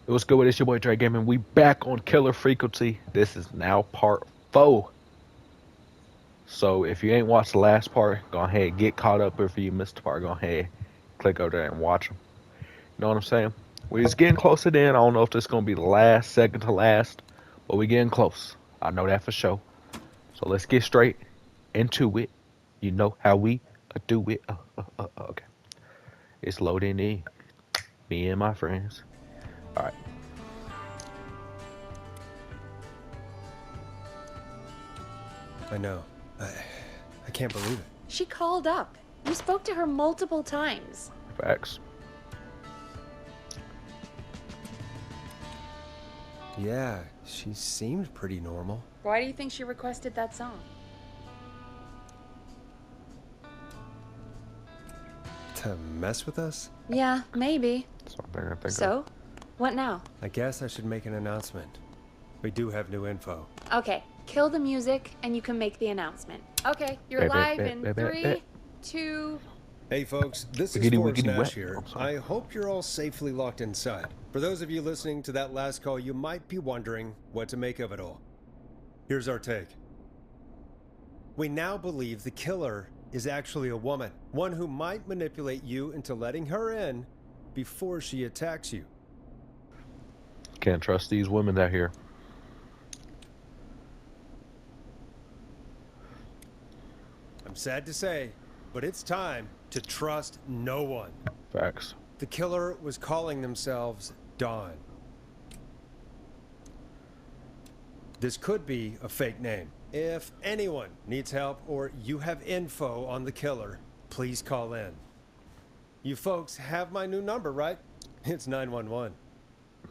It was good with it's your boy Dre Gaming. We back on Killer Frequency. This is now part 4. So if you ain't watched the last part, go ahead get caught up. If you missed the part, go ahead click over there and watch them. You know what I'm saying? We're just getting closer to end. I don't know if this is gonna be the last, second to last, but we getting close. I know that for sure. So let's get straight into it. You know how we do it. Okay, it's loading in. Me and my friends. All right. I know. I can't believe it. She called up. You spoke to her multiple times. Facts. Yeah, she seemed pretty normal. Why do you think she requested that song? To mess with us? Yeah, maybe. Something I think of. So, what now? I guess I should make an announcement. We do have new info. Okay, kill the music and you can make the announcement. Okay, you're live in 3, 2... Hey folks, this is Wiggity, Forrest wiggity, Nash wet. here. Oh, sorry. I hope you're all safely locked inside. For those of you listening to that last call, you might be wondering what to make of it all. Here's our take. We now believe the killer is actually a woman, one who might manipulate you into letting her in before she attacks you. Can't trust these women out here. I'm sad to say, but it's time to trust no one. Facts. The killer was calling themselves Dawn. This could be a fake name. If anyone needs help or you have info on the killer, please call in. You folks have my new number, right? It's 911.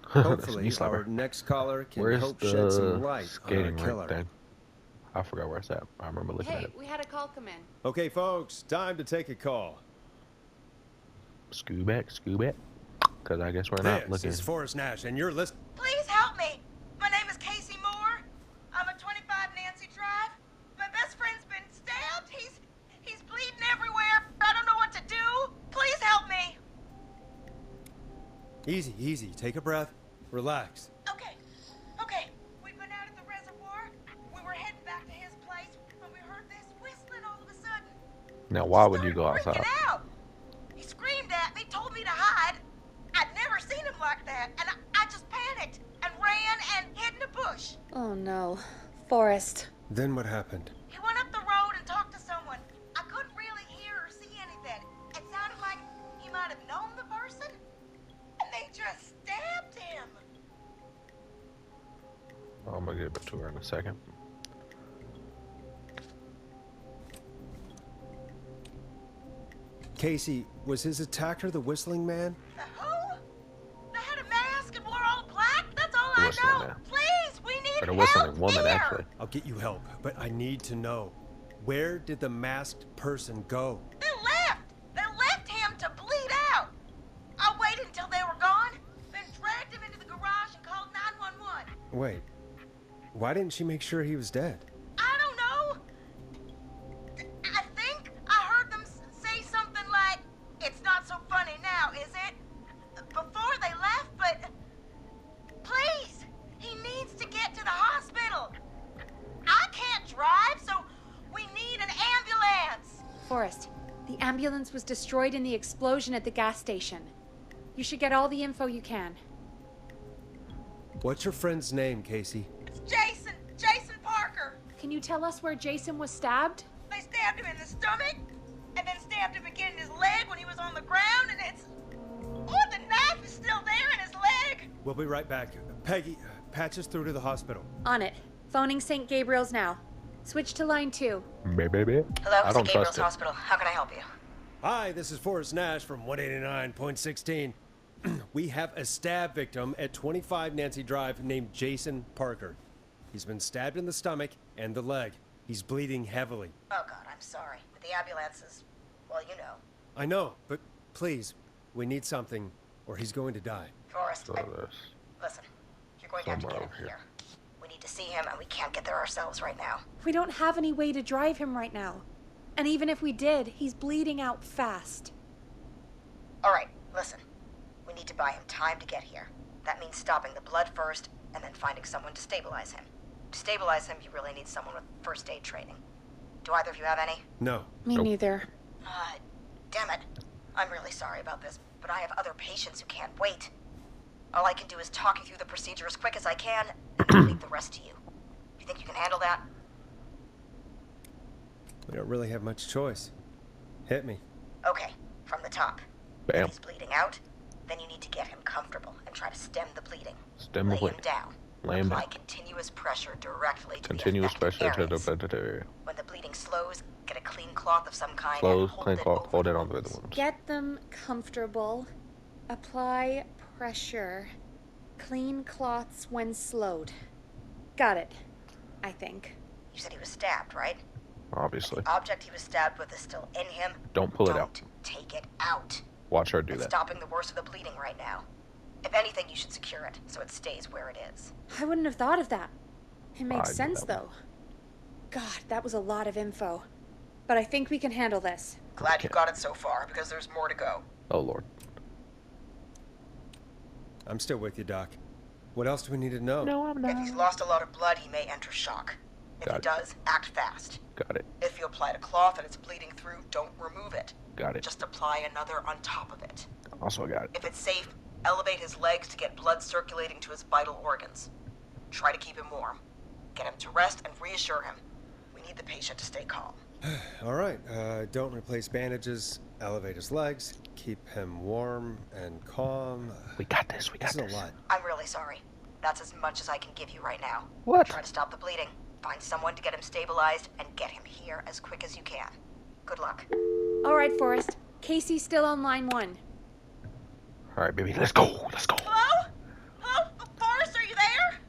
Hopefully, Knee slapper. our next caller can Where's help shed some the light on our skating killer. rink thing? I forgot where it's at. I remember looking at Hey, it. we had a call come in. Okay, folks, time to take a call. Scoo back. Because I guess we're not This looking. is Forrest Nash, and you're listening. Please help me. My name is Casey Moore. I'm at 25 Nancy Drive. My best friend's been stabbed. He's bleeding everywhere. I don't know what to do. Please help me. Easy. Take a breath. Relax. Okay. We've been out at the reservoir. We were heading back to his place when we heard this whistling all of a sudden. Now, why would you Started go outside? freaking out. He screamed at me, told me to hide. I'd never seen him like that, and I just panicked and ran and hid in a bush. Oh no. Forrest. Then what happened? He went up the road and talked to someone. I couldn't really hear or see anything. It sounded like he might have known the person, and they just stabbed him. Oh, I'm going to get back to her in a second. Casey, was his attacker the whistling man? The who? They had a mask and wore all black? That's all The I whistling know. man. Please, we need Or the help whistling woman, here. actually. I'll get you help, but I need to know. Where did the masked person go? They left. They left him to bleed out. I waited until they were gone, then dragged him into the garage and called 911. Wait, why didn't she make sure he was dead? I don't know. I think I heard them say something like, "It's not so funny now, is it?" Before they left, but please, he needs to get to the hospital. I can't drive, so we need an ambulance. Forrest, the ambulance was destroyed in the explosion at the gas station. You should get all the info you can. What's your friend's name, Casey? It's Jason Parker. Can you tell us where Jason was stabbed? They stabbed him in the stomach, and then stabbed him again in his leg when he was on the ground, and it's... Oh, the knife is still there in his leg. We'll be right back. Peggy, patch us through to the hospital. On it. Phoning St. Gabriel's now. Switch to line 2. Baby. Hello, I don't trust it. Hospital. How can I help you? Hi, this is Forrest Nash from 189.16. We have a stab victim at 25 Nancy Drive named Jason Parker. He's been stabbed in the stomach and the leg. He's bleeding heavily. Oh, God, I'm sorry. But the ambulance is... Well, you know. I know, but please, we need something or he's going to die. Forrest, So this. listen. You're going to have to Somewhere get him over here. here. We need to see him, and we can't get there ourselves right now. We don't have any way to drive him right now. And even if we did, he's bleeding out fast. All right, listen. We need to buy him time to get here. That means stopping the blood first, and then finding someone to stabilize him. To stabilize him, you really need someone with first aid training. Do either of you have any? No. Me Nope. neither. Damn it. I'm really sorry about this, but I have other patients who can't wait. All I can do is talk you through the procedure as quick as I can, and then leave the rest to you. You think you can handle that? We don't really have much choice. Hit me. Okay, from the top. Bam. If he's bleeding out, then you need to get him comfortable and try to stem the bleeding. Stem the Lay him bleeding. down. Lay him Apply down. continuous pressure directly to Continuous the affected pressure to the areas. affected area. When the bleeding slows, get a clean cloth of some kind Close, and hold clean it cloth, over hold the it on the wounds. wounds. Get them comfortable. Apply pressure. Clean cloths when slowed. Got it. I think. You said he was stabbed, right? Obviously. The object he was stabbed with is still in him. Don't pull it out. Don't take it out. Watch her do It's that. stopping the worst of the bleeding right now. If anything, you should secure it so it stays where it is. I wouldn't have thought of that. It makes I knew sense, that though. God, that was a lot of info. But I think we can handle this. Glad Okay. you got it so far, because there's more to go. Oh lord. I'm still with you, Doc. What else do we need to know? No, I'm If he's lost a lot of blood, he may enter shock. If Got he it. does, act fast. Got it. If you applied a cloth and it's bleeding through, don't remove it. Got it. Just apply another on top of it. Also got it. If it's safe, elevate his legs to get blood circulating to his vital organs. Try to keep him warm. Get him to rest and reassure him. We need the patient to stay calm. All right. Don't replace bandages. Elevate his legs. Keep him warm and calm. We got this. We got This is this. a lot. I'm really sorry. That's as much as I can give you right now. What? Try to stop the bleeding. Find someone to get him stabilized and get him here as quick as you can. Good luck. All right, Forrest. Casey's still on line 1. All right, baby. Let's go. Let's go. Hello? Hello? Forrest, are you there?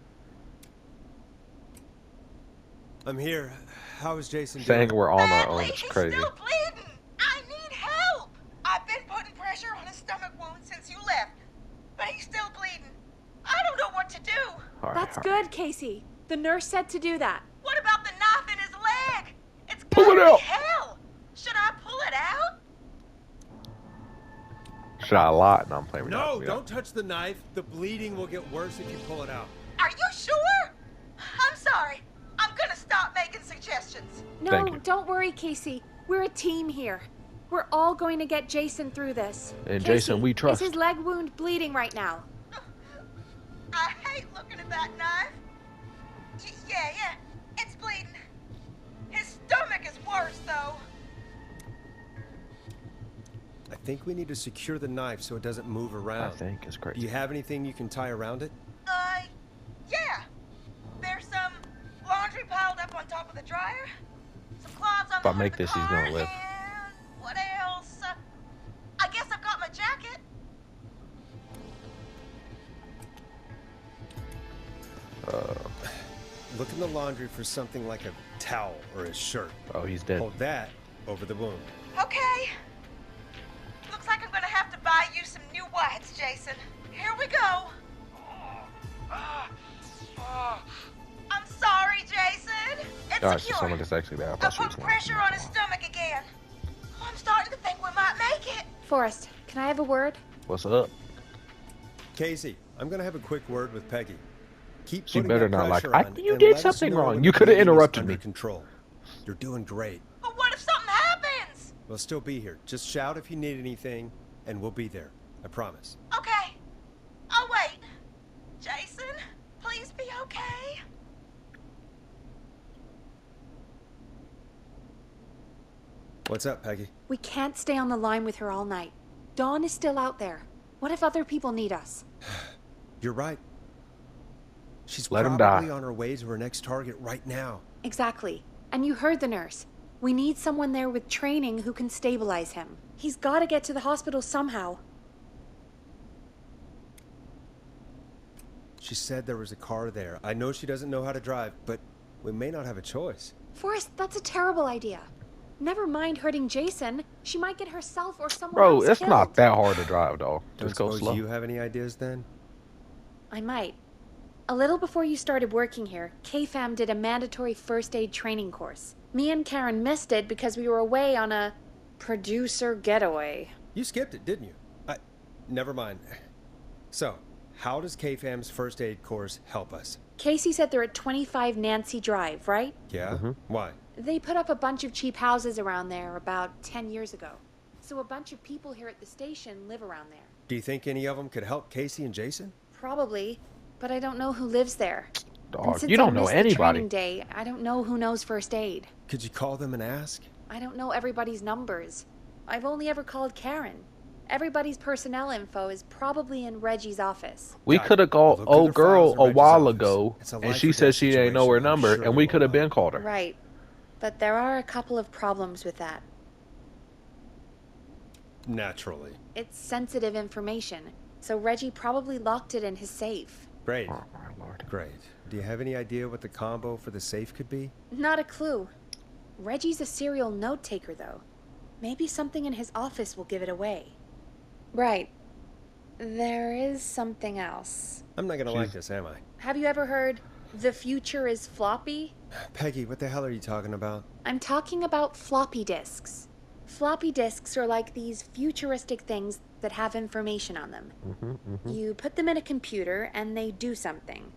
I'm here. How is Jason Saying doing? we're on our Badly. own is He's crazy. still bleeding. I need help. I've been putting pressure on his stomach wound since you left, but he's still bleeding. I don't know what to do. All right, That's all right. good, Casey. The nurse said to do that. What about the knife in his leg? It's Pull gotta it be out. hell. Should I pull it out? Shot a lot. No, I'm playing. No, don't touch the knife. The bleeding will get worse if you pull it out. Are you sure? I'm sorry. I'm gonna stop making suggestions. No, Thank you. don't worry, Casey. We're a team here. We're all going to get Jason through this. And Casey, Jason, we trust. Is his leg wound bleeding right now? I hate looking at that knife. Yeah, it's bleeding. His stomach is worse, though. I think we need to secure the knife so it doesn't move I around. think it's Do crazy. you have anything you can tie around it? Yeah. There's some laundry piled up on top of the dryer. Some cloths on If I the hood make of the this, he's car, gonna live. And what else? I guess I've got my jacket. Look in the laundry for something like a towel or a shirt. Oh, he's dead. Hold that over the wound. Okay. Looks like I'm gonna have to buy you some new whites, Jason. Here we go. I'm sorry, Jason. It's Gosh, secure. someone is actually bad. I I thought she put was lying. pressure on his stomach again. Oh, I'm starting to think we might make it. Forrest, can I have a word? What's up? Casey, I'm gonna have a quick word with Peggy. Keep She putting better that not like, pressure I- on you and did let us something know wrong. when You the coulda bleeding is interrupted under me. Control. You're doing great. But what if something happens? We'll still be here. Just shout if you need anything, and we'll be there. I promise. Okay. I'll wait. Jason, please be okay. What's up, Peggy? We can't stay on the line with her all night. Dawn is still out there. What if other people need us? You're right. She's Let him probably die. on her way to her next target right now. Exactly. And you heard the nurse. We need someone there with training who can stabilize him. He's got to get to the hospital somehow. She said there was a car there. I know she doesn't know how to drive, but we may not have a choice. Forrest, that's a terrible idea. Never mind hurting Jason. She might get herself or someone Bro, else it's killed. not that hard to drive, dog. Don't Just go suppose slow. you have any ideas then? I might. A little before you started working here, KFAM did a mandatory first aid training course. Me and Karen missed it because we were away on a producer getaway. You skipped it, didn't you? Never mind. So, How does KFAM's first aid course help us? Casey said they're at 25 Nancy Drive, right? Yeah? Why? They put up a bunch of cheap houses around there about 10 years ago. So a bunch of people here at the station live around there. Do you think any of them could help Casey and Jason? Probably, but I don't know who lives there. And Dog, since you don't I know missed the anybody. training day, I don't know who knows first aid. Could you call them and ask? I don't know everybody's numbers. I've only ever called Karen. Everybody's personnel info is probably in Reggie's office. We Got could have it. I'll called look through old their girl files in a Reggie's while office. ago, It's a and life she or said death she didn't know her situation. I'm number, sure and we we will could have find. been called her. Right. But there are a couple of problems with that. Naturally. It's sensitive information, so Reggie probably locked it in his safe. Great. Oh my lord. Great. Do you have any idea what the combo for the safe could be? Not a clue. Reggie's a serial note taker, though. Maybe something in his office will give it away. Right. There is something else. I'm not gonna like this, am I? Have you ever heard, the future is floppy? Peggy, what the hell are you talking about? I'm talking about floppy disks. Floppy disks are like these futuristic things that have information on them. You put them in a computer and they do something.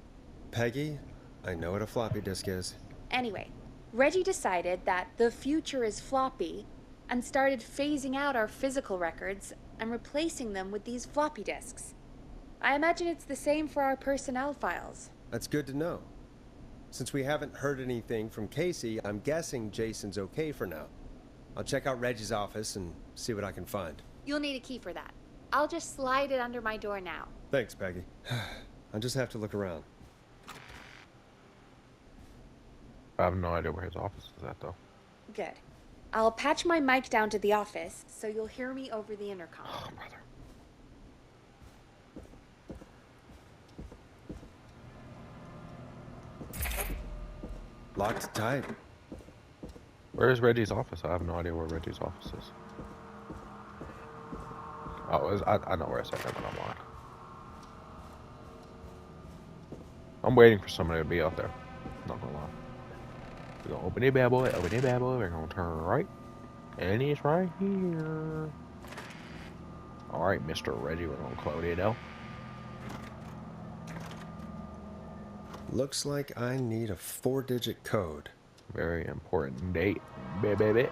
Peggy, I know what a floppy disk is. Anyway, Reggie decided that the future is floppy and started phasing out our physical records and replacing them with these floppy disks. I imagine it's the same for our personnel files. That's good to know. Since we haven't heard anything from Casey, I'm guessing Jason's okay for now. I'll check out Reggie's office and see what I can find. You'll need a key for that. I'll just slide it under my door now. Thanks, Peggy. I'll just have to look around. I have no idea where his office is at, though. Good. I'll patch my mic down to the office so you'll hear me over the intercom. Oh, brother. Locked tight. Where is Reggie's office? I have no idea where Reggie's office is. Oh, I know where it's at, but I'm on. I'm waiting for somebody to be out there. Not gonna lie. We're gonna open it, bad boy. Open it, bad boy. We're gonna turn right. And it's right here. Alright, Mr. Reggie, we're gonna close it out. Looks like I need a 4-digit code. Very important date. Baby.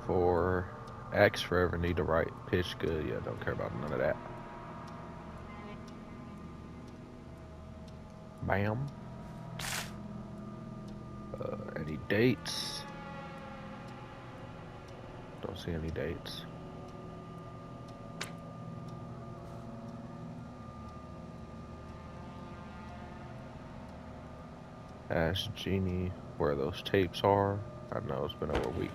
For X forever need to write pitch good. Yeah, don't care about none of that. Bam. Any dates? Don't see any dates. Ask Jeannie where those tapes are. I know it's been over a week.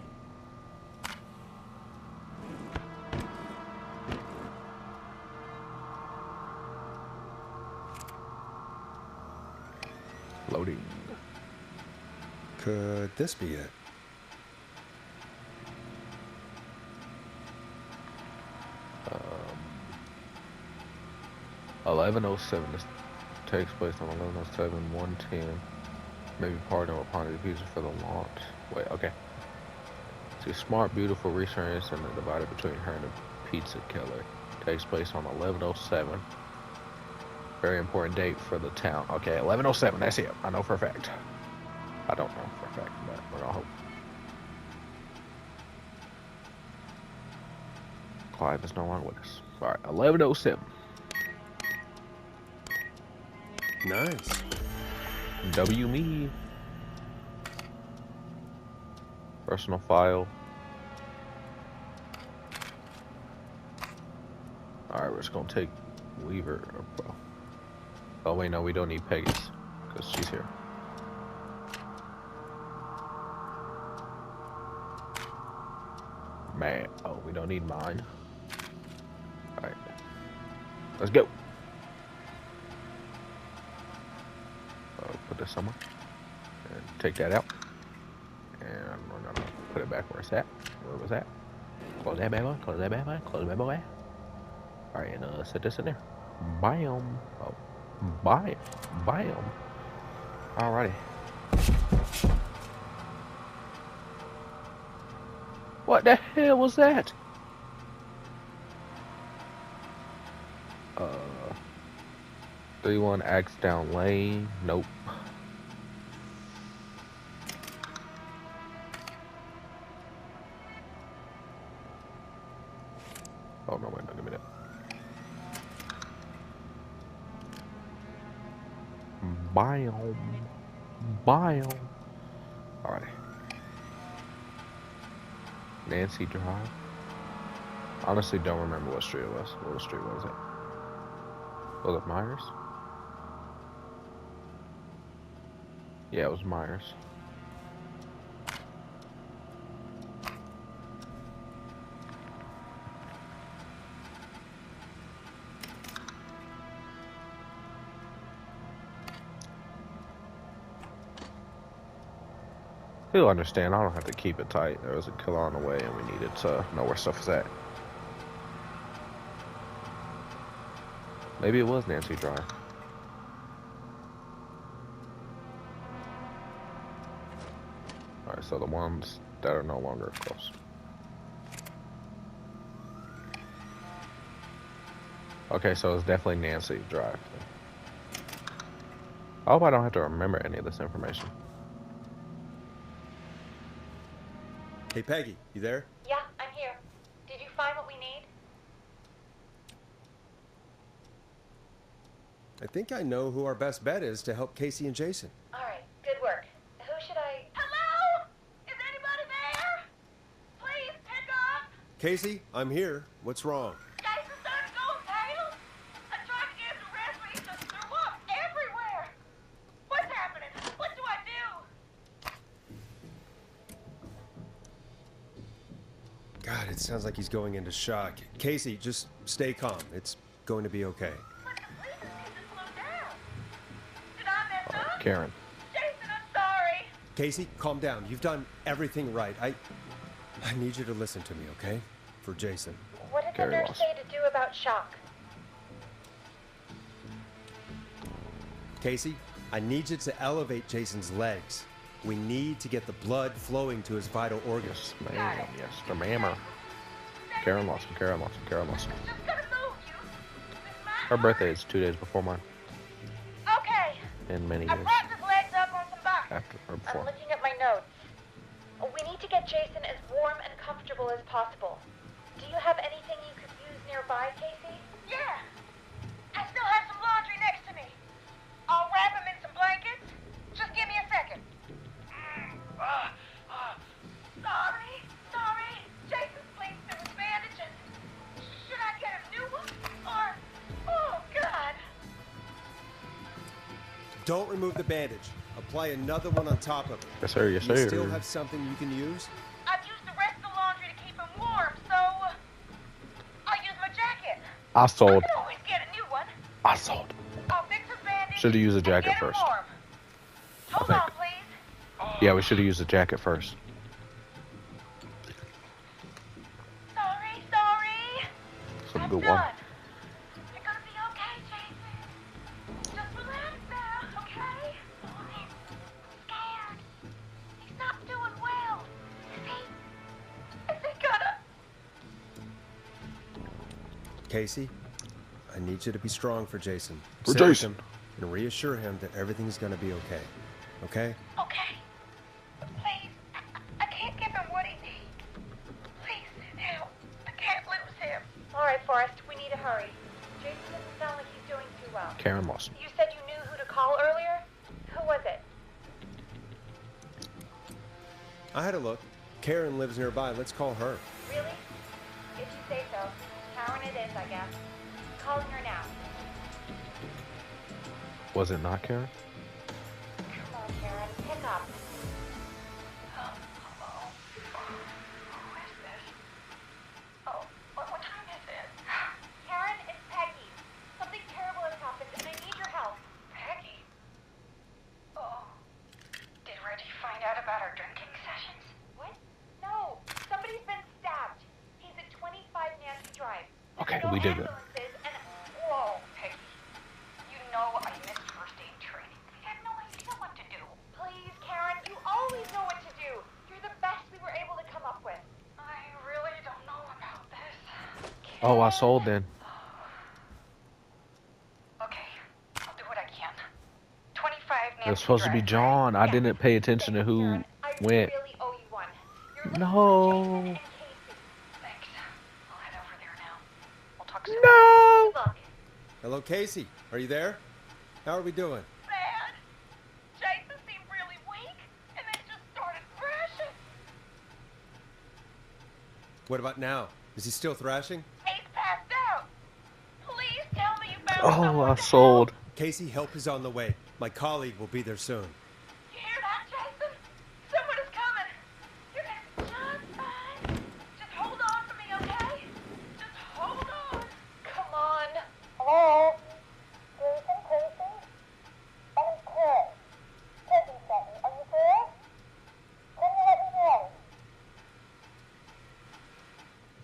Loading. Could this be it? Um, 1107. This takes place on 1107, 110. Maybe part of a quantity of pieces for the launch. Wait, okay. See, smart, beautiful, research and divided between her and the pizza killer. Takes place on 1107. Very important date for the town. Okay, 1107. That's it. I know for a fact. I don't know for a fact, but we're gonna hope. Clive is no longer with us. All right, 1107. Nice. W me. Personal file. Alright, we're just gonna take Weaver. Oh wait, no, we don't need Peggy's because she's here. Man, oh, we don't need mine. Alright, let's go. Put this somewhere and take that out, and we're gonna put it back where it's at. Where was that? Close that bad boy. Close that bad boy. Close that bad boy. All right, and set this in there. Bam. Oh, bam. Bam. Alrighty. What the hell was that? Uh, 31 Axdown Lane. Nope. Oh no, wait, no, give me that. Biome. Biome. Alrighty. Nancy Drive. Honestly, don't remember what street it was. What street was it? Was it Myers? Yeah, it was Myers. He'll understand. I don't have to keep it tight. There was a killer on the way, and we needed to know where stuff is at. Maybe it was Nancy Drive. Alright, so the ones that are no longer close. Okay, so it's definitely Nancy Drive. I hope I don't have to remember any of this information. Hey, Peggy, you there? Yeah, I'm here. Did you find what we need? I think I know who our best bet is to help Casey and Jason. All right, good work. Who should I... Hello? Is anybody there? Please pick up. Casey, I'm here. What's wrong? Jason started going pale. I tried to get him to rest, but he just threw up everywhere. What's happening? What do I do? God, it sounds like he's going into shock. Casey, just stay calm. It's going to be okay. But the police need to slow down. Did I mess up? Karen. Jason, I'm sorry. Casey, calm down. You've done everything right. I need you to listen to me, okay? For Jason. What did Gary the nurse Moss. say to do about shock? Casey, I need you to elevate Jason's legs. We need to get the blood flowing to his vital organs. Yes, ma'am. Yes, the mammer. Karen Lawson. Karen Lawson. Karen Lawson. Just gonna move you. This might Her birthday hurt. is 2 days before mine. Okay. And many I years propped his legs up on some boxes. after or I'm before. looking at my notes. We need to get Jason as warm and comfortable as possible. Do you have anything you could use nearby, Casey? Yeah. I still have some laundry next to me. I'll wrap him in some blankets. Just give me a second. Sorry. Jason's placed him with bandages. Should I get a new one? Or, oh, God. Don't remove the bandage. Apply another one on top of it. Yes, sir. Yes, You sir. still have something you can use? I've used the rest of the laundry to keep him warm, so I'll use my jacket. I I sold. can always get a new one. I sold. I'll fix his bandage. Should have used a and jacket get him first. warm. Hold think. on, please. Yeah, we should have used the jacket first. Sorry. It's a I'm good done. one. You're gonna be okay, Jason. Just relax now, okay? I'm scared. He's not doing well. Is he gonna... Casey, I need you to be strong for Jason. For Sit with Jason. him and reassure him that everything's gonna be okay. Okay? Okay. Please. I can't give him what he needs. Please, help. I can't lose him. All right, Forrest, we need to hurry. Jason doesn't sound like he's doing too well. Karen Lawson. You said you knew who to call earlier? Who was it? I had a look. Karen lives nearby. Let's call her. Really? If you say so. Karen it is, I guess. Calling her now. Was it not Karen? Come on, Karen, pick up. Hello? Who is this? Oh, what time is it? Karen, it's Peggy. Something terrible has happened, and I need your help. Peggy? Oh. Did Reggie find out about our drinking sessions? What? No, somebody's been stabbed. He's at 25 Nancy Drive. Okay, No we did it. ambulances, and Whoa, Peggy. You know I missed first aid training. I had no idea what to do. please, Karen, you always know what to do. You're the best we were able to come up with. I really don't know about this. Oh, I sold then. was supposed to be John. I didn't pay attention to who went. really owe you one. You're No. and Casey. Thanks. I'll head over there now. We'll talk soon. No. Good luck. Hello, Casey. Are you there? How are we doing? Dad, Jason seemed really weak, and then just started thrashing. What about now? Is he still thrashing? He's passed out. Please tell me you found Oh, someone I to sold. help. Casey, help is on the way. My colleague will be there soon. You hear that, Jason? Someone is coming. You're gonna be just fine. Just hold on for me, okay? Just hold on. Come on. Hello? Jason, Casey? I'm Chris. Casey sent me. Are you there? Can you let me know?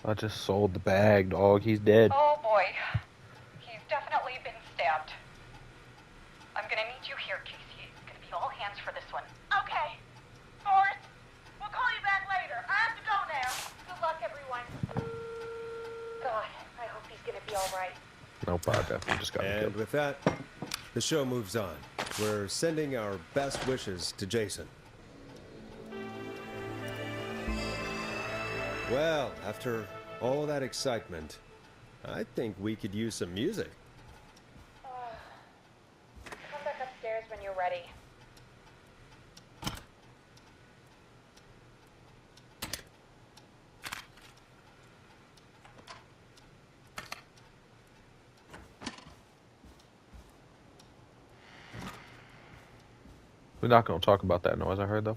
I just sold the bag, dog. He's dead. Oh boy. He's definitely been stabbed. I'm gonna need you here, Casey. It's gonna be all hands for this one. Okay. Forrest, we'll call you back later. I have to go now. Good luck, everyone. God, I hope he's gonna be alright. Nope, I definitely just got him And killed. with that, the show moves on. We're sending our best wishes to Jason. Well, after all that excitement, I think we could use some music. Come back upstairs when you're ready. We're not gonna talk about that noise I heard though.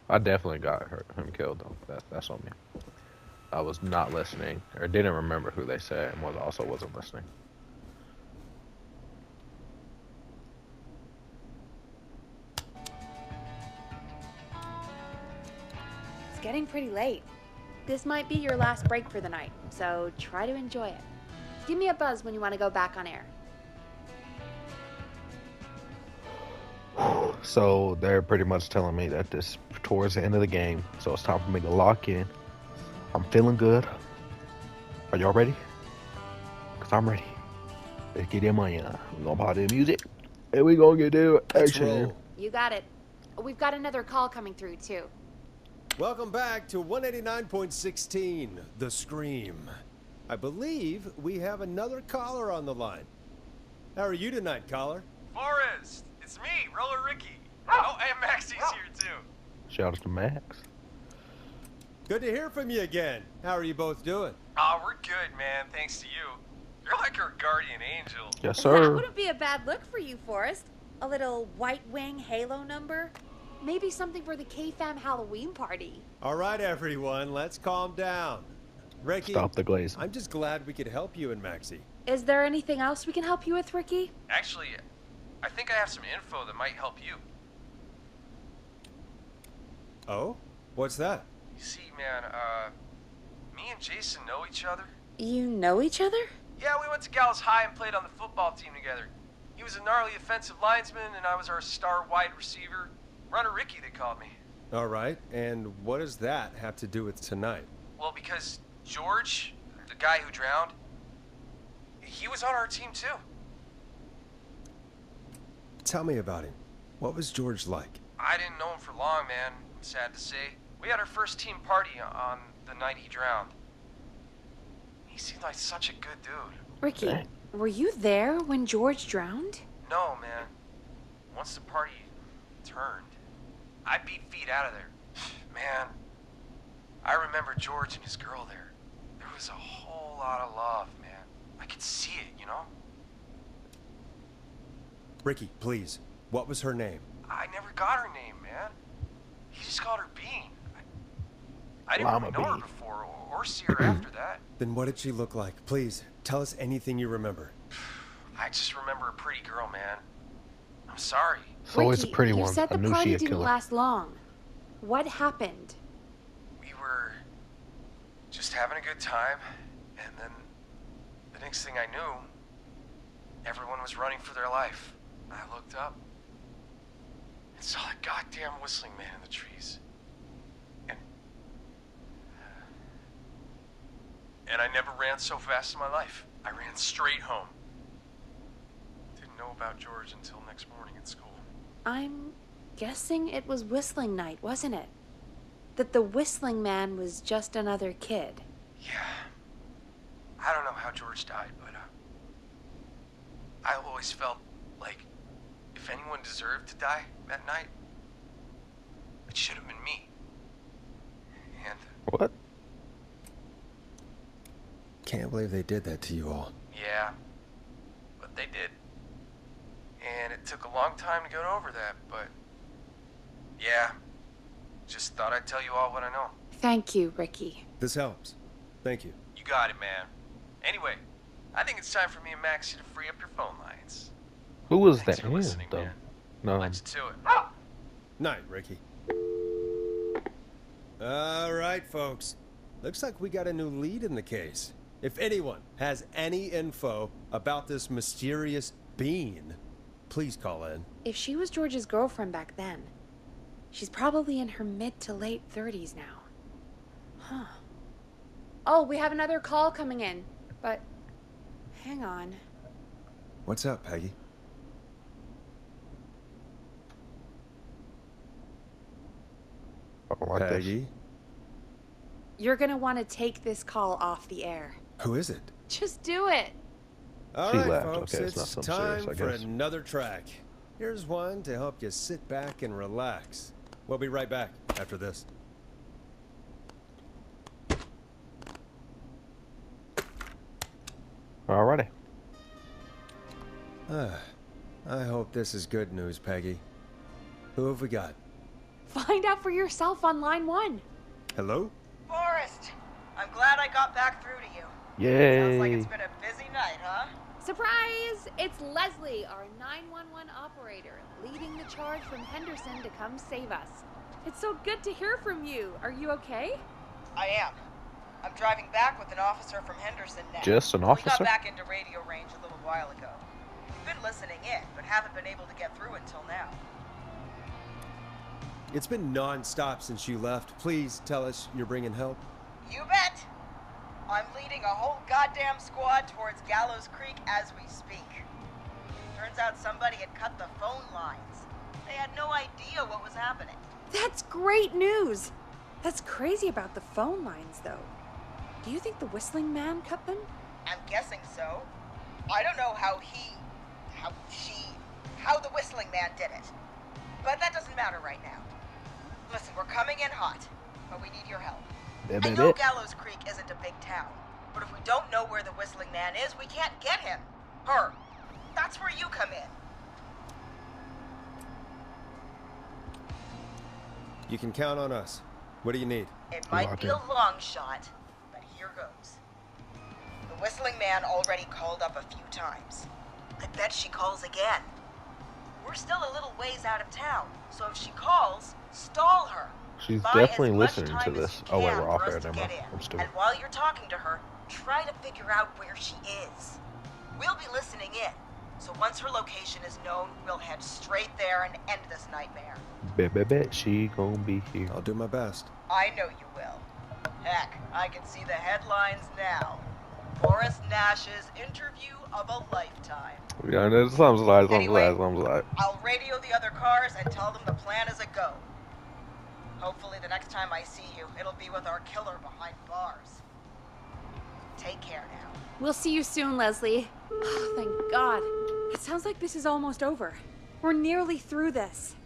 I definitely got him killed though. That's on me. I was not listening or didn't remember who they said and wasn't listening. It's getting pretty late. This might be your last break for the night, so try to enjoy it. Give me a buzz when you want to go back on air. So they're pretty much telling me that this towards the end of the game, so it's time for me to lock in. I'm feeling good. Are y'all ready? Cause I'm ready. Let's get in my we're gonna party the music and we gonna get to Let's action. roll. You got it. We've got another call coming through, too. Welcome back to 189.16, The Scream. I believe we have another caller on the line. How are you tonight, caller? Forrest, it's me, Roller Ricky. Oh, and Maxie's here too. Shout out to Max. Good to hear from you again. How are you both doing? Aw, we're good, man, thanks to you. You're like our guardian angel. Yes, That sir. wouldn't be a bad look for you, Forrest. A little White Wing Halo number. Maybe something for the K-Fam Halloween party. All right, everyone, let's calm down. Ricky, Stop the glazing. I'm just glad we could help you and Maxie. Is there anything else we can help you with, Ricky? Actually, I think I have some info that might help you. Oh? What's that? You see, man, me and Jason know each other. You know each other? Yeah, we went to Gallows High and played on the football team together. He was a gnarly offensive linesman, and I was our star wide receiver. Runner Ricky, they called me. All right, and what does that have to do with tonight? Well, because George, the guy who drowned, he was on our team too. Tell me about him. What was George like? I didn't know him for long, man. I'm sad to say. We had our first team party on the night he drowned. He seemed like such a good dude. Ricky, Okay. were you there when George drowned? No, man. Once the party turned, I beat feet out of there. Man, I remember George and his girl there. There was a whole lot of love, man. I could see it, you know? Ricky, please, what was her name? I never got her name, man. He just called her Bean. I didn't Llama really know her Bean. before or see her after that. Then what did she look like? Please, tell us anything you remember. I just remember a pretty girl, man. I'm sorry. It's always a Ricky, pretty you one. said I the knew party she a didn't killer. last long. What happened? We were just having a good time, and then the next thing I knew, everyone was running for their life. I looked up, and saw that goddamn whistling man in the trees. And I never ran so fast in my life. I ran straight home. Didn't know about George until next morning at school. I'm guessing it was whistling night, wasn't it? That the whistling man was just another kid. Yeah. I don't know how George died, but I always felt like if anyone deserved to die that night, it should have been me. And What? Can't believe they did that to you all. yeah, but they did. And it took a long time to get over that, but yeah, just thought I'd tell you all what I know. Thank you, Ricky. This helps. Thank you. You got it, man. Anyway, I think it's time for me and Maxie to free up your phone lines. Who was Thanks that? for Him, listening, though. man. No. Let's to it. Night, Ricky. All right, folks. Looks like we got a new lead in the case. If anyone has any info about this mysterious being, please call in. If she was George's girlfriend back then, she's probably in her mid to late 30s now. Huh. Oh, we have another call coming in, but hang on. What's up, Peggy? I don't like this. Peggy? You're gonna want to take this call off the air. Who is it? Just do it. All She right, laughed. folks, Okay, it's not it's something time serious, I for guess. another track. Here's one to help you sit back and relax. We'll be right back after this. Alrighty. I hope this is good news, Peggy. Who have we got? Find out for yourself on line 1. Hello? Forrest, I'm glad I got back through to you. Sounds like Yay. it's been a busy night, huh? Surprise! It's Leslie, our 911 operator, leading the charge from Henderson to come save us. It's so good to hear from you. Are you okay? I am. I'm driving back with an officer from Henderson now. Just an We officer? got back into radio range a little while ago. We've been listening in, but haven't been able to get through until now. It's been non-stop since you left. Please tell us you're bringing help. You bet! I'm leading a whole goddamn squad towards Gallows Creek as we speak. Turns out somebody had cut the phone lines. They had no idea what was happening. That's great news! That's crazy about the phone lines, though. Do you think the whistling man cut them? I'm guessing so. I don't know how the whistling man did it. But that doesn't matter right now. Listen, we're coming in hot, but we need your help. I know Gallows Creek isn't a big town, but if we don't know where the whistling man is, we can't get him. Her. That's where you come in. You can count on us. What do you need? It might Lock be in. a long shot, but here goes. The whistling man already called up a few times. I bet she calls again. We're still a little ways out of town, so if she calls, stall her. She's Buy definitely as much listening to time as this. you Oh, wait, can we're off for us air. to Never get mind. in. I'm stupid. And while you're talking to her, try to figure out where she is. We'll be listening in, so once her location is known, we'll head straight there and end this nightmare. Bet she gonna be here. I'll do my best. I know you will. Heck, I can see the headlines now. Forrest Nash's interview of a lifetime. Yeah, there's some slides, Anyway. some. I'll radio the other cars and tell them the plan is a go. Hopefully the next time I see you, it'll be with our killer behind bars. Take care now. We'll see you soon, Leslie. Oh, thank God. It sounds like this is almost over. We're nearly through this.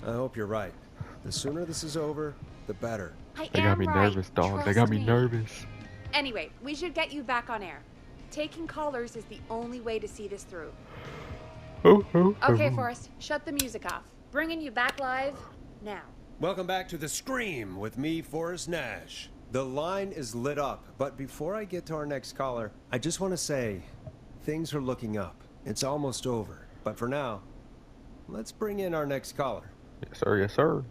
I hope you're right. The sooner this is over, the better. They got me nervous, dog. They got me nervous. Anyway, we should get you back on air. Taking callers is the only way to see this through. Okay, Forrest, shut the music off. Bringing you back live now. Welcome back to The Scream with me, Forrest Nash. The line is lit up, but before I get to our next caller, I just want to say things are looking up. It's almost over. But for now, let's bring in our next caller. Yes, sir. Yes, sir.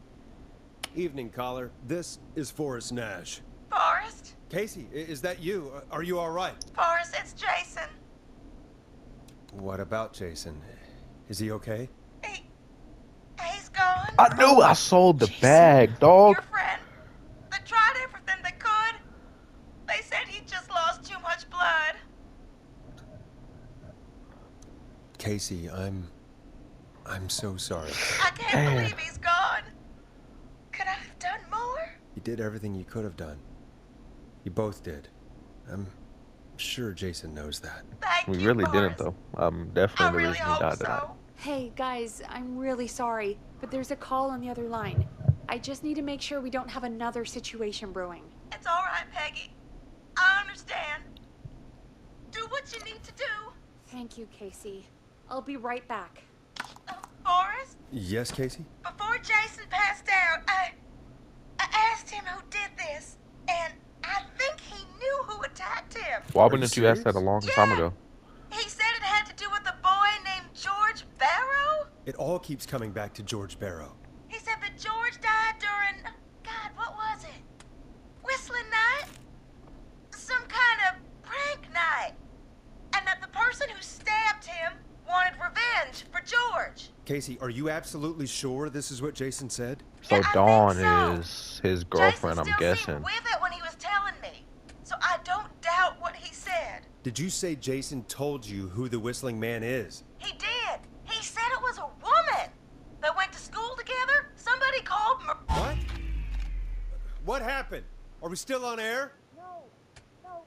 Evening, caller. This is Forrest Nash. Forrest? Casey, is that you? Are you all right? Forrest, it's Jason. What about Jason? Is he okay? He's gone. I knew I sold the Jason, bag, dog. Your friend. They tried everything they could. They said he just lost too much blood. Casey, I'm so sorry. I can't Man. believe he's gone. Could I have done more? You did everything you could have done. You both did. I'm sure Jason knows that. Thank We you, really Boris. didn't, though. I Definitely the really reason he hope died tonight. so. Hey, guys, I'm really sorry, but there's a call on the other line. I just need to make sure we don't have another situation brewing. It's all right, Peggy. I understand. Do what you need to do. Thank you, Casey. I'll be right back. Boris, Yes, Casey? before Jason passed out, I asked him who did this, and I think he knew who attacked him. Why Are wouldn't you you ask that a serious? long time Yeah. ago? He said it had to do with a boy named George Barrow. It all keeps coming back to George Barrow. He said that George died during, God, what was it? Whistling night? Some kind of prank night. And that the person who stabbed him wanted revenge for George. Casey, are you absolutely sure this is what Jason said? So Yeah, I Dawn think so. is his girlfriend, Jason I'm still guessing. seemed with it when he was telling me. So I don't doubt what he said. Did you say Jason told you who the Whistling Man is? He did. He said it was a woman. They went to school together. Somebody called What? What happened? Are we still on air? No,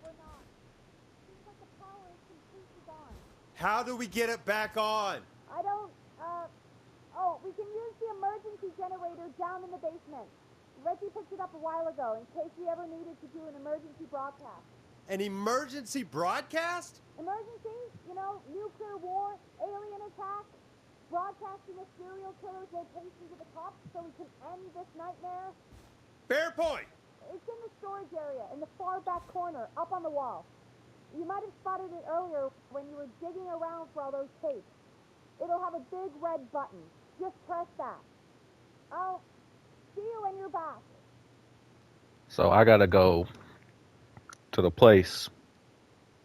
we're not. Seems like the power is completely gone. How do we get it back on? I don't, oh, we can use the emergency generator down in the basement. Reggie picked it up a while ago in case we ever needed to do an emergency broadcast. An emergency broadcast? Emergency? You know, nuclear war, alien attack, broadcasting a serial killer's location to the cops so we can end this nightmare. Fair point. It's in the storage area in the far back corner, up on the wall. You might have spotted it earlier when you were digging around for all those tapes. It'll have a big red button. Just press that. I'll see you when you're back. So I gotta go to the place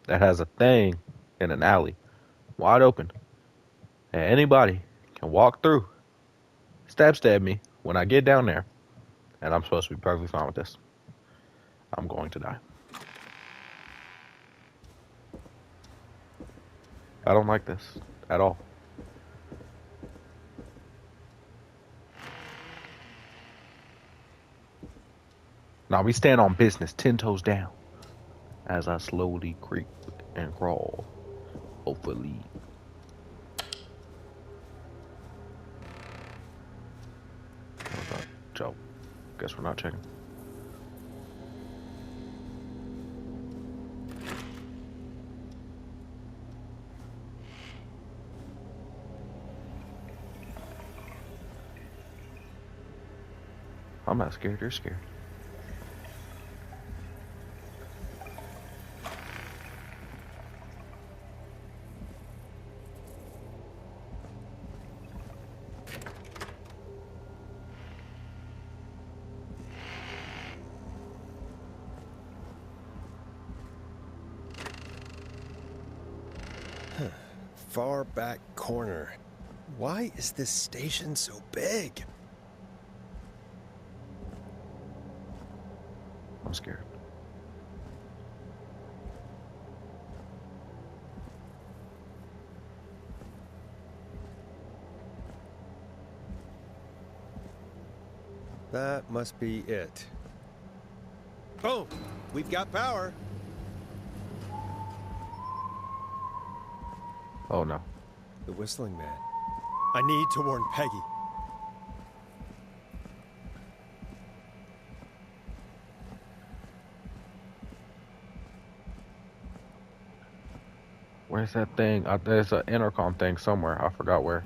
that has a thing in an alley, wide open, and anybody can walk through, stab me when I get down there, and I'm supposed to be perfectly fine with this. I'm going to die. I don't like this at all. Now we stand on business, 10 toes down, as I slowly creep and crawl, hopefully. What about Joe? Guess we're not checking. I'm not scared, you're scared. Far back corner. Why is this station so big? I'm scared. That must be it. Boom! We've got power. Oh no. The Whistling Man. I need to warn Peggy. Where's that thing? There's an intercom thing somewhere. I forgot where.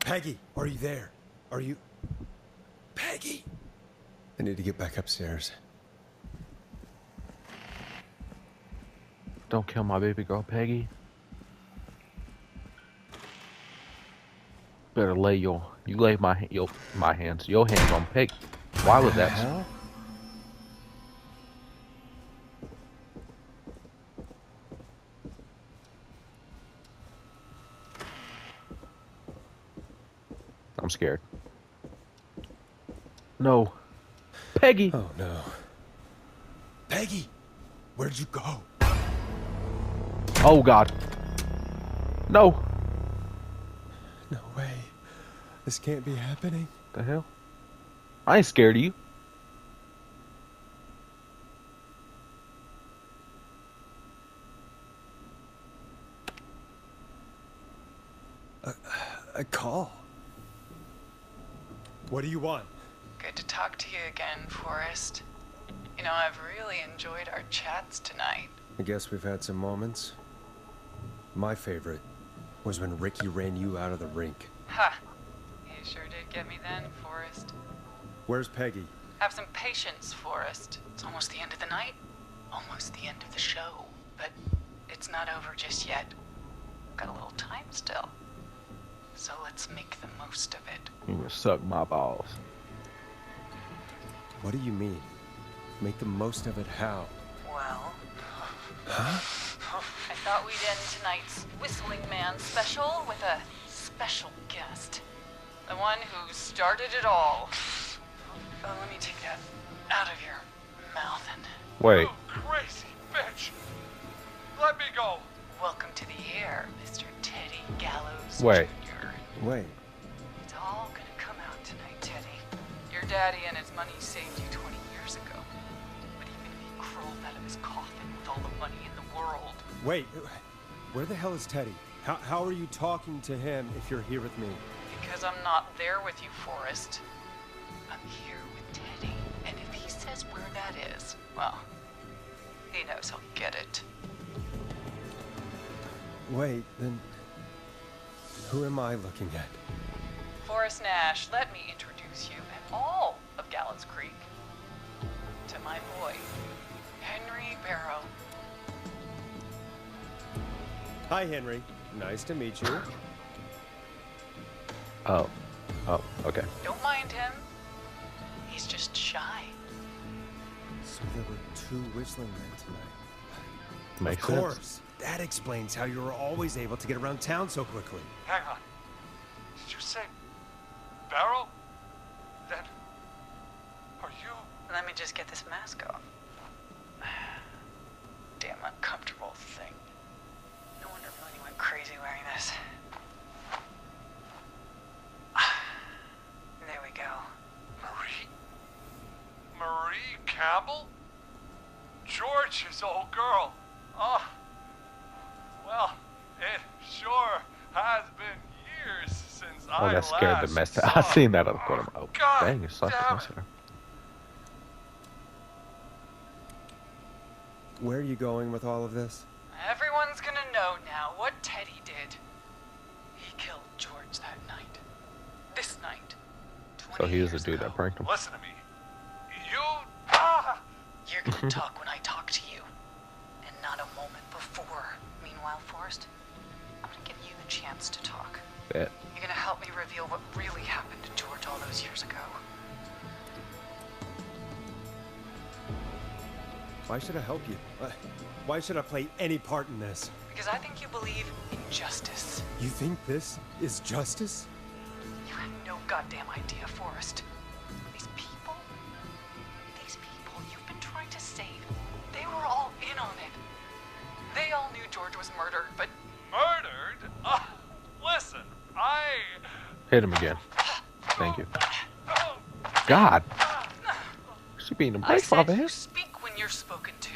Peggy, are you there? Are you... Peggy! I need to get back upstairs. Don't kill my baby girl, Peggy. Better lay your hands on Peggy. Why was that? Hell? scared. No. Peggy! Oh no. Peggy! Where'd you go? Oh god. No. No way. This can't be happening. The hell? I ain't scared of you. A call? What do you want? Good to talk to you again, Forrest. You know, I've really enjoyed our chats tonight. I guess we've had some moments. My favorite was when Ricky ran you out of the rink. Ha! You sure did get me then, Forrest. Where's Peggy? Have some patience, Forrest. It's almost the end of the night. Almost the end of the show. But it's not over just yet. Got a little time still. So let's make the most of it. You can suck my balls. What do you mean? Make the most of it how? Well, Huh? I thought we'd end tonight's Whistling Man special with a special guest. The one who started it all. Let me take that out of your mouth and Wait. You crazy bitch! Let me go! welcome to the air, Mr. Teddy Gallows Wait. Jr. Wait. It's all gonna come out tonight, Teddy. Your daddy and his money saved you 20 years ago. But even if he crawled out of his coffin with all the money in the world, Wait. Where the hell is Teddy? How are you talking to him if you're here with me? because I'm not there with you, Forrest. I'm here with Teddy, and if he says where that is, well, he knows he'll get it. Wait, then who am I looking at? Forrest Nash, let me introduce you and all of Gallows Creek to my boy, Henry Barrow. Hi, Henry. Nice to meet you. Oh. Oh, okay. Don't mind him. He's just shy. So there were two whistling men tonight. Makes Of sense. course. That explains how you were always able to get around town so quickly. Hang on. Did you say Barrow? Then are you? Let me just get this mask off. Damn uncomfortable thing. No wonder Melanie went crazy wearing this. There we go. Marie? Marie Campbell? George's old girl. Oh. Well, it sure has been years since Oh, I that scared the last mess saw out. I seen that on the corner of my. Oh, God dang, it's like damn a it. Where are you going with all of this? Everyone's gonna know now what Teddy did. He killed George that night. This night. So 20 he was the years dude ago. that pranked him. Listen to me. You. Ah! You're gonna talk when I talk to you. And not a moment before. Meanwhile, Forrest, I'm gonna give you the chance to talk. Bet. You're gonna help me reveal what really happened to George all those years ago. Why should I help you? Why should I play any part in this? Because I think you believe in justice. You think this is justice? You have no goddamn idea, Forrest. These people you've been trying to save, they were all in on it. They all knew George was murdered, but Murdered? Listen, I. Hit him again. Thank you. God. She being I embraced by said the you head. speak when you're spoken to.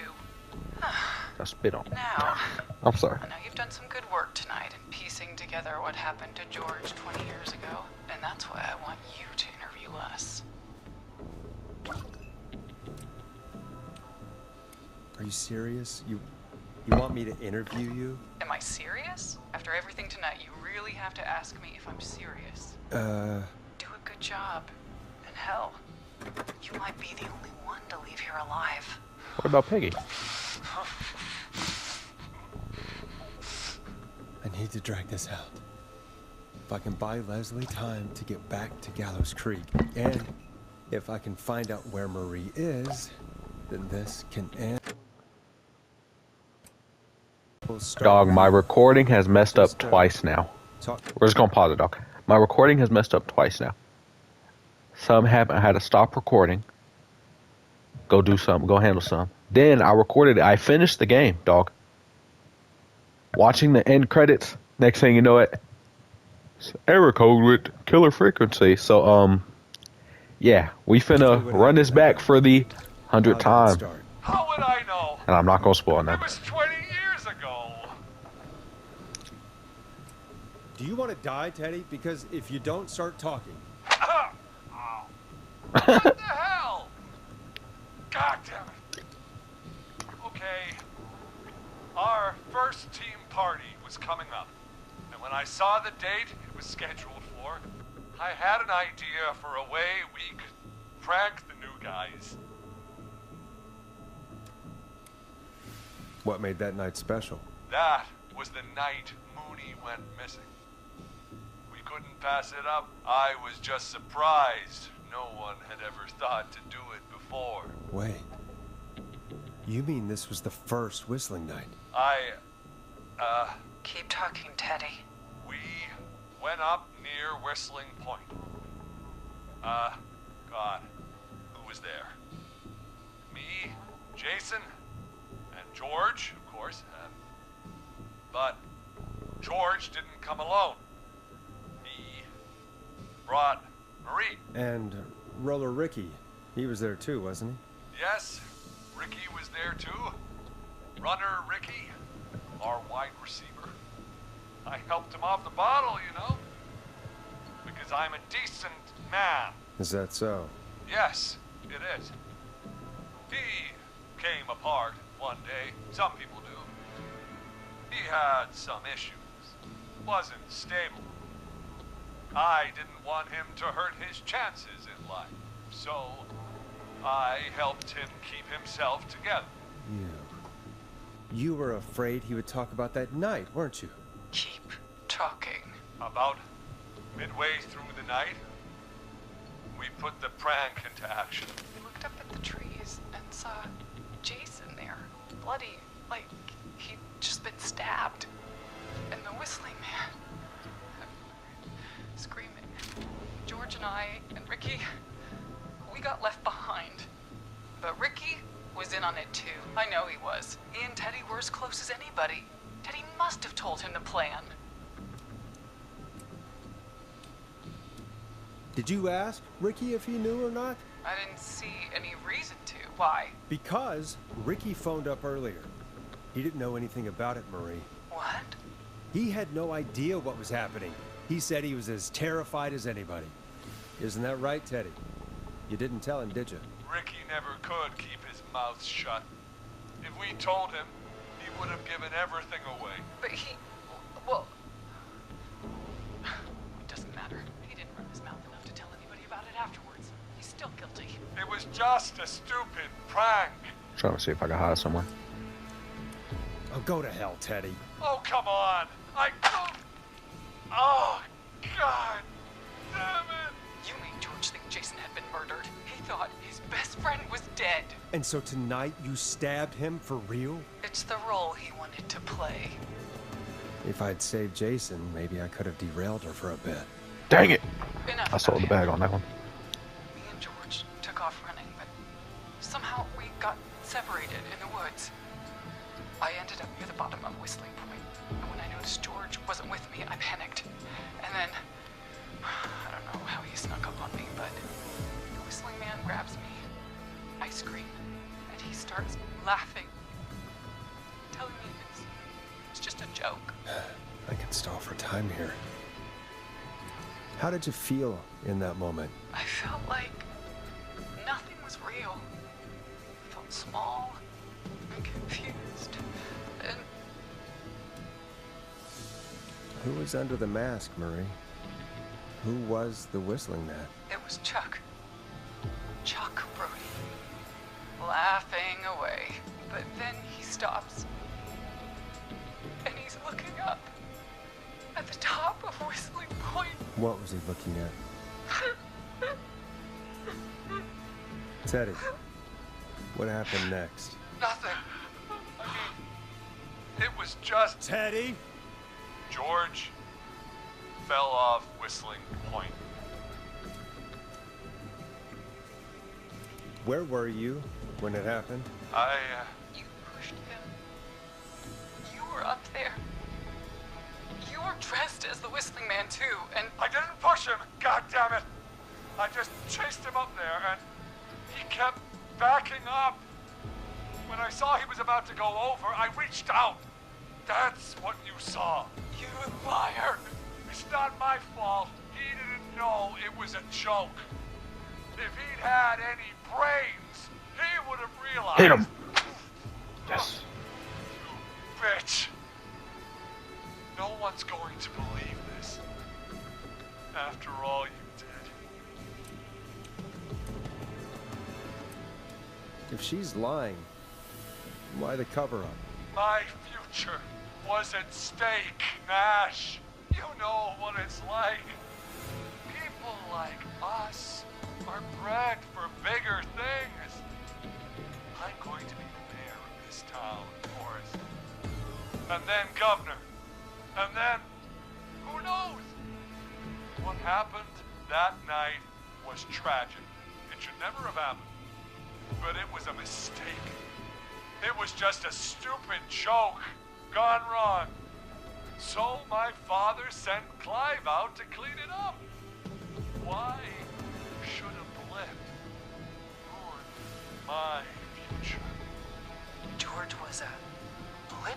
I spit on him. Now, I'm sorry. I know you've done some good work tonight in piecing together what happened to George 20 years ago, and that's why I want you to interview us. Are you serious? You want me to interview you? Am I serious? After everything tonight, you really have to ask me if I'm serious. Do a good job. And hell, you might be the only one to leave here alive. What about Peggy? I need to drag this out. If I can buy Leslie time to get back to Gallows Creek, and if I can find out where Marie is, then this can end. We'll start Dog, with my recording has messed up Just, twice now. talk. We're just gonna pause it, dog. My recording has messed up twice now. Some happened. I had to stop recording. Go do something. Go handle something. Then I recorded it. I finished the game, dog. Watching the end credits. Next thing you know it. Error code with Killer Frequency. So, yeah. We finna run this back for the 100th time. How would I know? And I'm not gonna spoil It nothing. was 20 years ago. Do you want to die, Teddy? Because if you don't start talking, What the hell? God damn it. Okay. Our first team party was coming up. And when I saw the date it was scheduled for, I had an idea for a way we could prank the new guys. what made that night special? That was the night Mooney went missing. We couldn't pass it up. I was just surprised. No one had ever thought to do it before. Wait. You mean this was the first whistling night? Keep talking, Teddy. We went up near Whistling Point. God, who was there? Me, Jason, and George, of course. But George didn't come alone. He brought Marie. And Roller Ricky, he was there too, wasn't he? Yes, Ricky was there too. Runner Ricky, our wide receiver. I helped him off the bottle, you know. Because I'm a decent man. Is that so? Yes, it is. He came apart one day. Some people do. He had some issues. Wasn't stable. I didn't want him to hurt his chances in life. So, I helped him keep himself together. You were afraid he would talk about that night, weren't you? Keep talking. About midway through the night, we put the prank into action. We looked up at the trees and saw Jason there, bloody, like he'd just been stabbed. And the whistling man, screaming. George and I and Ricky, we got left behind. But Ricky was in on it too. I know he was. He and Teddy were as close as anybody. Teddy must have told him the plan. Did you ask Ricky if he knew or not? I didn't see any reason to. Why? Because Ricky phoned up earlier. He didn't know anything about it, Marie. What? He had no idea what was happening. He said he was as terrified as anybody. Isn't that right, Teddy? You didn't tell him, did you? Ricky never could keep his mouth shut. If we told him, he would have given everything away. But well, it doesn't matter. He didn't run his mouth enough to tell anybody about it afterwards. He's still guilty. It was just a stupid prank. Trying to see if I can hide somewhere. Oh, go to hell, Teddy. Oh, come on. Oh, God damn it. You made George think Jason had been murdered. He thought his best friend was dead. And so tonight you stabbed him for real? It's the role he wanted to play. If I'd saved Jason, maybe I could have derailed her for a bit. Dang it! Enough I sold the about bag him. on that one. Me and George took off running, but somehow we got separated in the woods. I ended up near the bottom of Whistling Point, and when I noticed George wasn't with me, I panicked. And then, I don't know how he snuck up on me, but the Whistling Man grabs me. I scream, and he starts laughing, telling me it's just a joke. I can stall for time here. How did you feel in that moment? I felt like nothing was real. I felt small and confused. And Who was under the mask, Marie? Who was the Whistling Man? it was Chuck. Chuck Brody. Laughing away. But then he stops. And he's looking up. At the top of Whistling Point. What was he looking at? Teddy, what happened next? Nothing. I mean, it was just Teddy? George. fell off Whistling Point. Where were you when it happened? You pushed him. You were up there. You were dressed as the Whistling Man too, and I didn't push him, God damn it! I just chased him up there, and he kept backing up. When I saw he was about to go over, I reached out. That's what you saw. you liar. It's not my fault. He didn't know it was a joke. If he'd had any brains, he would have realized. Hit him. Yes. You bitch. No one's going to believe this. After all you did. If she's lying, why the cover-up? My future was at stake, Nash. You know what it's like. People like us are bred for bigger things. I'm going to be the mayor of this town, Forrest. And then governor. And then, who knows? What happened that night was tragic. It should never have happened. But it was a mistake. It was just a stupid joke gone wrong. So my father sent Clive out to clean it up. Why should a blip ruin my future? George was a blip?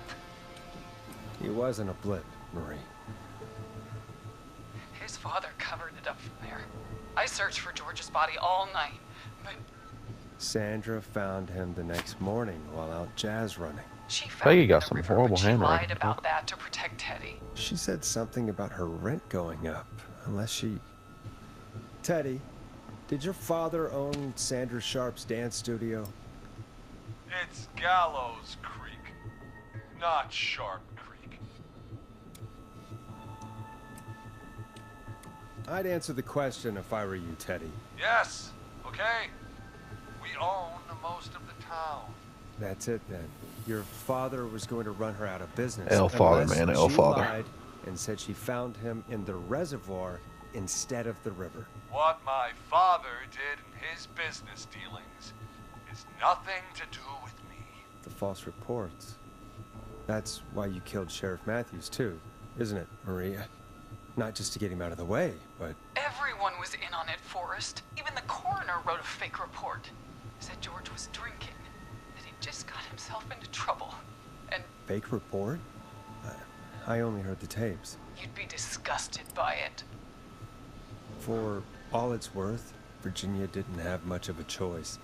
He wasn't a blip, Marie. His father covered it up from there. I searched for George's body all night, but Sandra found him the next morning while out jazz running. she found Peggy him got in the some river, horrible but she handwriting. lied about that to protect Teddy. She said something about her rent going up, unless she... Teddy, did your father own Sandra Sharp's dance studio? It's Gallows Creek, not Sharp Creek. I'd answer the question if I were you, Teddy. Yes, okay. We own most of the town. That's it then. Your father was going to run her out of business. L-father, unless man, she L-father. lied and said she found him in the reservoir instead of the river. What my father did in his business dealings is nothing to do with me. The false reports. That's why you killed Sheriff Matthews too, isn't it, Maria? Not just to get him out of the way, but... Everyone was in on it, Forrest. Even the coroner wrote a fake report. Said George was drinking, that he just got himself into trouble. And Fake report? I only heard the tapes. you'd be disgusted by it. For all it's worth, Virginia didn't have much of a choice.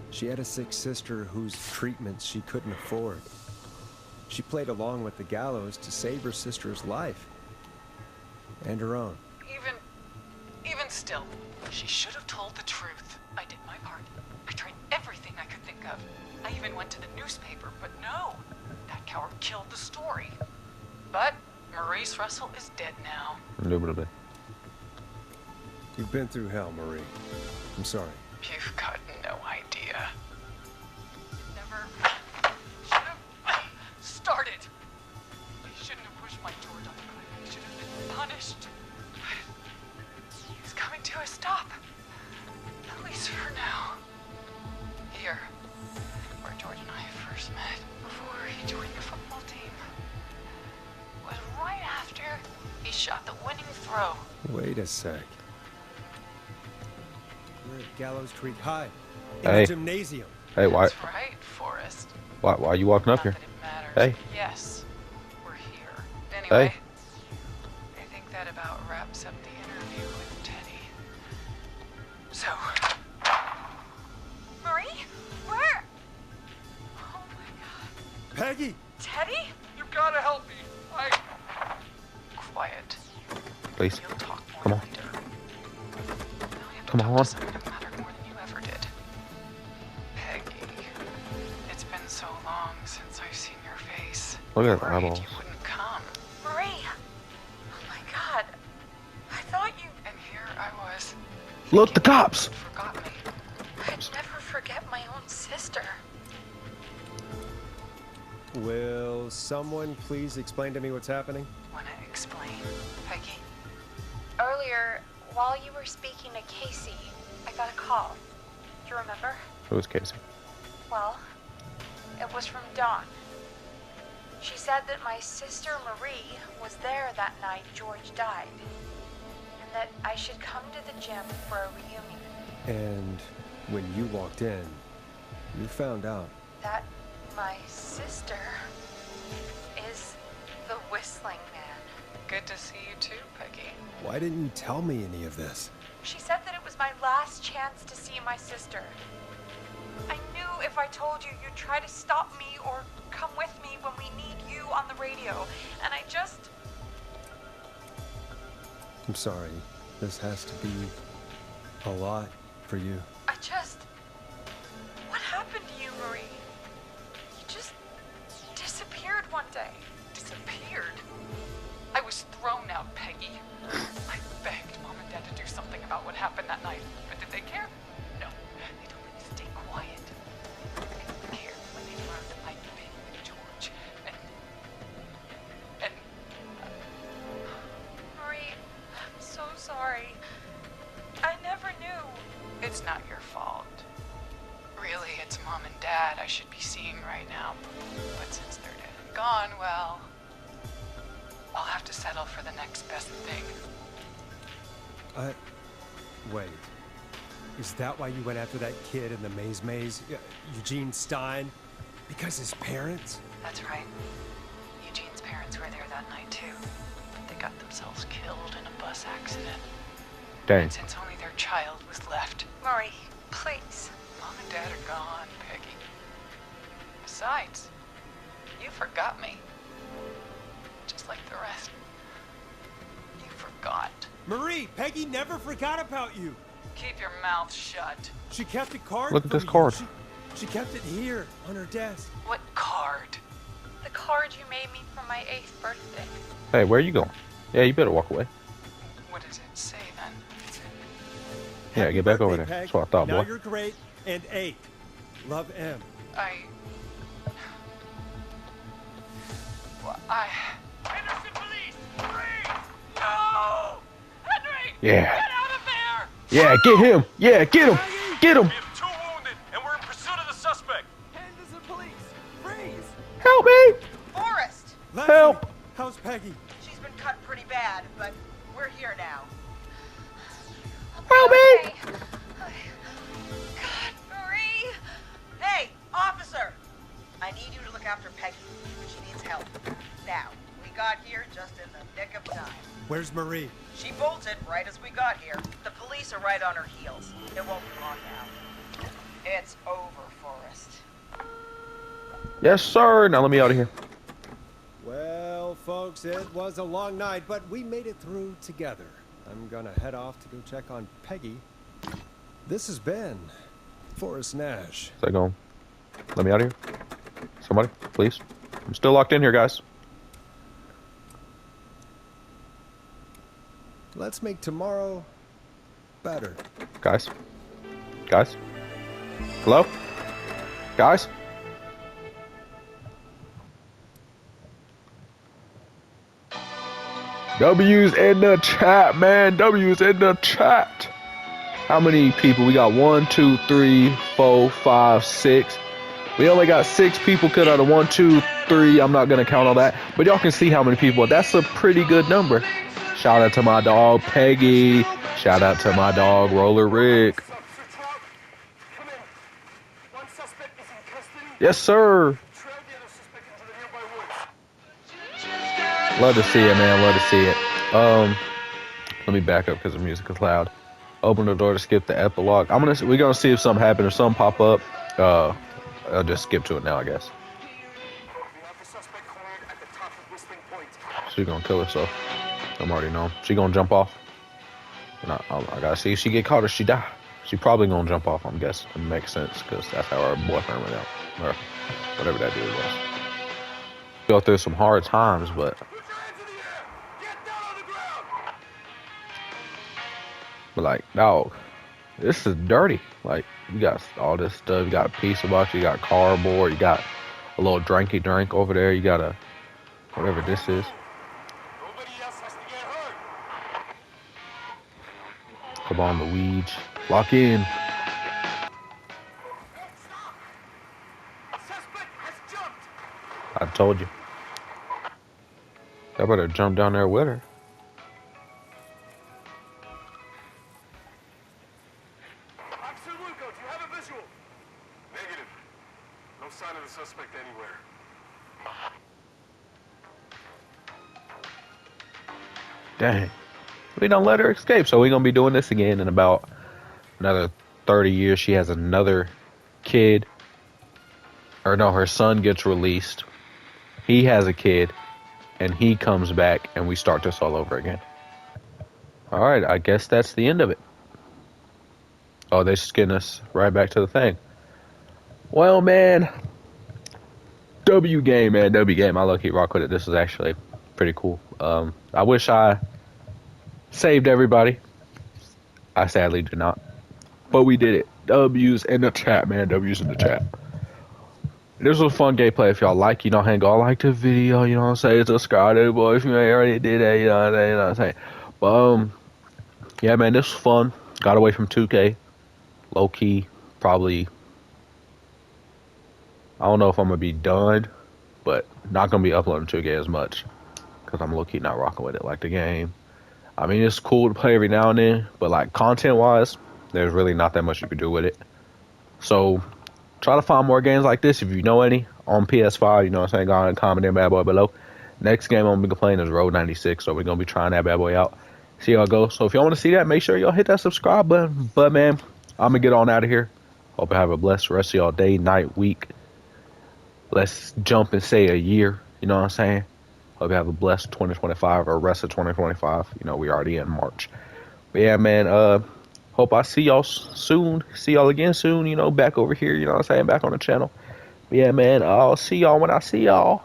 She had a sick sister whose treatments she couldn't afford. She played along with the gallows to save her sister's life. And her own. Even still, she should have told the truth. I did my part. I tried everything I could think of. I even went to the newspaper, but no. That coward killed the story. But Maurice Russell is dead now. Indubitably. You've been through hell, Marie. I'm sorry. You've got no idea. Never should have started. He shouldn't have pushed my George on the cliff. He should have been punished. He's coming to a stop. At least for now. Here, where George and I first met, before he joined the football team, was right after he shot the winning throw. Wait a sec. We're at Gallows Creek High. In Hey. the gymnasium. Hey, why, That's right, Forrest. why are you walking up Not here? that it matters. Hey. Yes, we're here. Anyway, Hey. I think that about wraps up the interview with Teddy. So, Marie? Where? oh my God, Peggy! Teddy? You gotta help me. Quiet. Please. We'll talk more Come on. later. Now you have to Come talk on. to someone who mattered more than you ever did. Peggy, it's been so long since I've seen your face. Look at the Worried eyeballs. you wouldn't come. Marie! Oh my god. I thought you... And here I was. Look, the thinking you cops! Forgot me. I'd never forget my own sister. Will someone please explain to me what's happening? Wanna explain, Peggy? Earlier, while you were speaking to Casey, I got a call. Do you remember? Who was Casey? Well, it was from Dawn. She said that my sister Marie was there that night George died, and that I should come to the gym for a reunion. And when you walked in, you found out. That my sister is the Whistling Man. Good to see you too, Peggy. Why didn't you tell me any of this? She said that it was my last chance to see my sister. I knew if I told you, you'd try to stop me or come with me when we need you on the radio. And I just... I'm sorry. This has to be a lot for you. What happened to you, Marie? You just disappeared one day. Disappeared? I was thrown out, Peggy. I begged Mom and Dad to do something about what happened that night. But did they care? No. They told me to stay quiet. They cared when they learned I'd been with George. And Marie, I'm so sorry. I never knew. it's not your fault. Really, it's Mom and Dad I should be seeing right now. But since they're dead and gone, well, I'll have to settle for the next best thing. Wait. Is that why you went after that kid in the maze? Eugene Stein? Because his parents? That's right. Eugene's parents were there that night too. They got themselves killed in a bus accident. Dang. And since only their child was left, Marie, please. Mom and Dad are gone, Peggy. Besides, you forgot me. Just like the rest. You forgot. Marie, Peggy never forgot about you. Keep your mouth shut. She kept a card. Look at from this you. card. She kept it here on her desk. What card? The card you made me for my 8th birthday. Hey, where are you going? Yeah, you better walk away. What does it say then? Yeah, Happy get back over birthday, there. Peg. That's what I thought, Now boy. you're great and 8. Love, M. Innocent police! Free! No! Henry! Yeah. Get out of there! Yeah, get him. Yeah, get him. Get him. We have 2 wounded, and we're in pursuit of the suspect. Henderson police! Freeze! Help me. Forrest! Leslie, Help. how's Peggy? She's been cut pretty bad, but we're here now. Help me. Okay. God, Marie! Hey, officer! I need you to look after Peggy. She needs help. Now, we got here just in the nick of time. Where's Marie? She bolted right as we got here. The police are right on her heels. It won't be long now. It's over, Forrest. Yes, sir. Now let me out of here. Well, folks, it was a long night, but we made it through together. I'm gonna head off to go check on Peggy. This has been Forrest Nash. Is that going? Let me out of here. Somebody, please. I'm still locked in here, guys. Let's make tomorrow better. Guys. Guys. Hello? Guys? W's in the chat, man. W's in the chat. How many people? We got 1, 2, 3, 4, 5, 6. We only got 6 people cut out of 1, 2, 3. I'm not gonna count all that, but y'all can see how many people. That's a pretty good number. Shout out to my dog Peggy. Shout out to my dog Roller Rick. Come in. One suspect is in custody. Yes, sir. Trail the other suspect into the nearby woods. Love to see it, man. Love to see it. Let me back up because the music is loud. Open the door to skip the epilogue. We're gonna see if something happened or something pop up. I'll just skip to it now, I guess. We have the suspect cornered at the top of Whistling Point. She's gonna kill herself. I'm already know. She gonna jump off. And I gotta see if she get caught or she die. She probably gonna jump off, I'm guessing. It makes sense because that's how her boyfriend went out, or whatever that dude was. Go through some hard times, but Put your hands in the air! Get down on the ground! like, dog, this is dirty. Like, you got all this stuff. You got a pizza box. You got cardboard. You got a little drinky drink over there. You got a whatever this is. Nobody else has to get hurt. Come on, Luigi. Lock in. Suspect has jumped. I told you. I better jump down there with her. Officer Lugo, do you have a visual? Negative. No sign of the suspect anywhere. Dang. We don't let her escape, so we're gonna be doing this again in about another 30 years. She has another kid. Or no, her son gets released. He has a kid. And he comes back and we start this all over again. Alright, I guess that's the end of it. Oh, they skin us right back to the thing. Well, man. W game, man. W game. I low-key rock with it. This is actually pretty cool. I wish I saved everybody. I sadly did not. But we did it. W's in the chat, man. W's in the chat. This was fun gameplay. If y'all like, hang on, like the video, you know what I'm saying? Subscribe to the boy if you ain't already did that, you know what I'm saying? But, yeah, man, this was fun. Got away from 2K. Low key, probably. I don't know if I'm going to be done, but not going to be uploading 2K as much. Because I'm low key not rocking with it like the game. I mean, it's cool to play every now and then, but like content wise, there's really not that much you can do with it. So, try to find more games like this if you know any on PS5, you know what I'm saying? Go ahead and comment in bad boy below. Next game I'm going to be playing is Road 96, so we're going to be trying that bad boy out. See how it goes. So if y'all want to see that, make sure y'all hit that subscribe button. But man, I'm going to get on out of here. Hope you have a blessed rest of y'all day, night, week. Let's jump and say a year, you know what I'm saying? Hope you have a blessed 2025 or rest of 2025. You know, we already in March. But yeah, man, hope I see y'all soon. See y'all again soon, you know, back over here, you know what I'm saying? Back on the channel. But yeah, man, I'll see y'all when I see y'all.